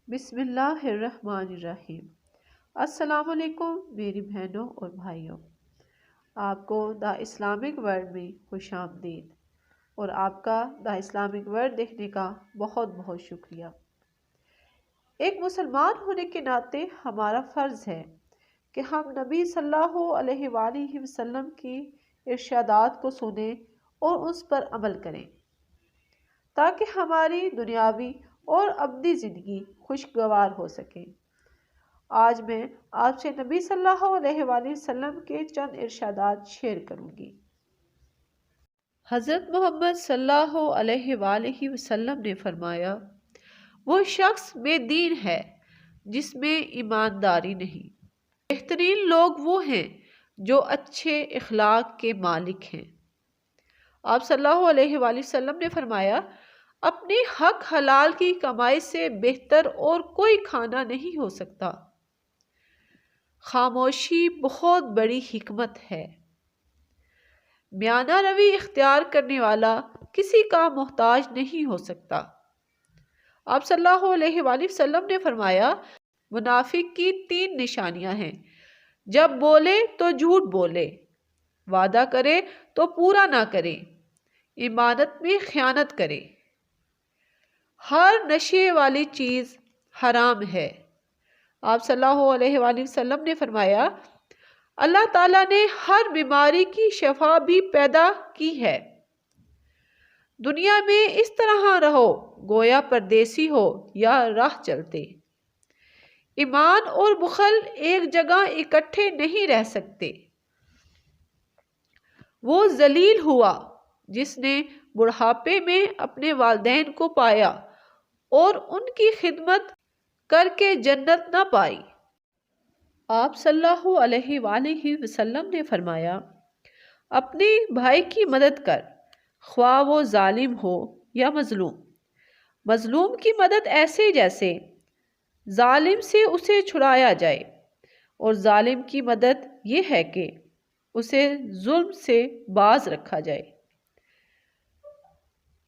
بسم اللہ الرحمن الرحیم۔ السلام علیکم میری بہنوں اور بھائیوں، آپ کو دا اسلامک ورلڈ میں خوش آمدید اور آپ کا دا اسلامک ورلڈ دیکھنے کا بہت بہت شکریہ۔ ایک مسلمان ہونے کے ناطے ہمارا فرض ہے کہ ہم نبی صلی اللہ علیہ وآلہ وسلم کی ارشادات کو سنیں اور اس پر عمل کریں تاکہ ہماری دنیاوی اور ابدی زندگی خوشگوار ہو سکے۔ آج میں آپ سے نبی صلی اللہ علیہ وآلہ وسلم کے چند ارشادات شیئر کروں گی۔ حضرت محمد صلی اللہ علیہ وآلہ وسلم نے فرمایا، وہ شخص بے دین ہے جس میں ایمانداری نہیں۔ بہترین لوگ وہ ہیں جو اچھے اخلاق کے مالک ہیں۔ آپ صلی اللہ علیہ وآلہ وسلم نے فرمایا، اپنی حق حلال کی کمائی سے بہتر اور کوئی کھانا نہیں ہو سکتا۔ خاموشی بہت بڑی حکمت ہے۔ میانہ روی اختیار کرنے والا کسی کا محتاج نہیں ہو سکتا۔ آپ صلی اللہ علیہ وآلہ وسلم نے فرمایا، منافق کی 3 نشانیاں ہیں: جب بولے تو جھوٹ بولے، وعدہ کرے تو پورا نہ کرے، امانت میں خیانت کرے۔ ہر نشے والی چیز حرام ہے۔ آپ صلی اللہ علیہ وآلہ وسلم نے فرمایا، اللہ تعالیٰ نے ہر بیماری کی شفا بھی پیدا کی ہے۔ دنیا میں اس طرح رہو گویا پردیسی ہو یا راہ چلتے۔ ایمان اور بخل ایک جگہ اکٹھے نہیں رہ سکتے۔ وہ ذلیل ہوا جس نے بڑھاپے میں اپنے والدین کو پایا اور ان کی خدمت کر کے جنت نہ پائی۔ آپ صلی اللہ علیہ وآلہ وسلم نے فرمایا، اپنے بھائی کی مدد کر، خواہ وہ ظالم ہو یا مظلوم۔ مظلوم کی مدد ایسے جیسے ظالم سے اسے چھڑایا جائے، اور ظالم کی مدد یہ ہے کہ اسے ظلم سے باز رکھا جائے۔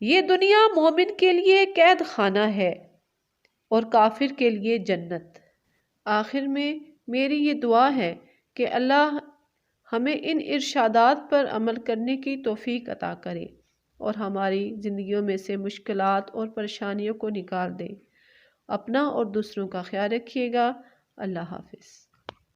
یہ دنیا مومن کے لیے قید خانہ ہے اور کافر کے لیے جنت۔ آخر میں میری یہ دعا ہے کہ اللہ ہمیں ان ارشادات پر عمل کرنے کی توفیق عطا کرے اور ہماری زندگیوں میں سے مشکلات اور پریشانیوں کو نکال دے۔ اپنا اور دوسروں کا خیال رکھیے گا۔ اللہ حافظ۔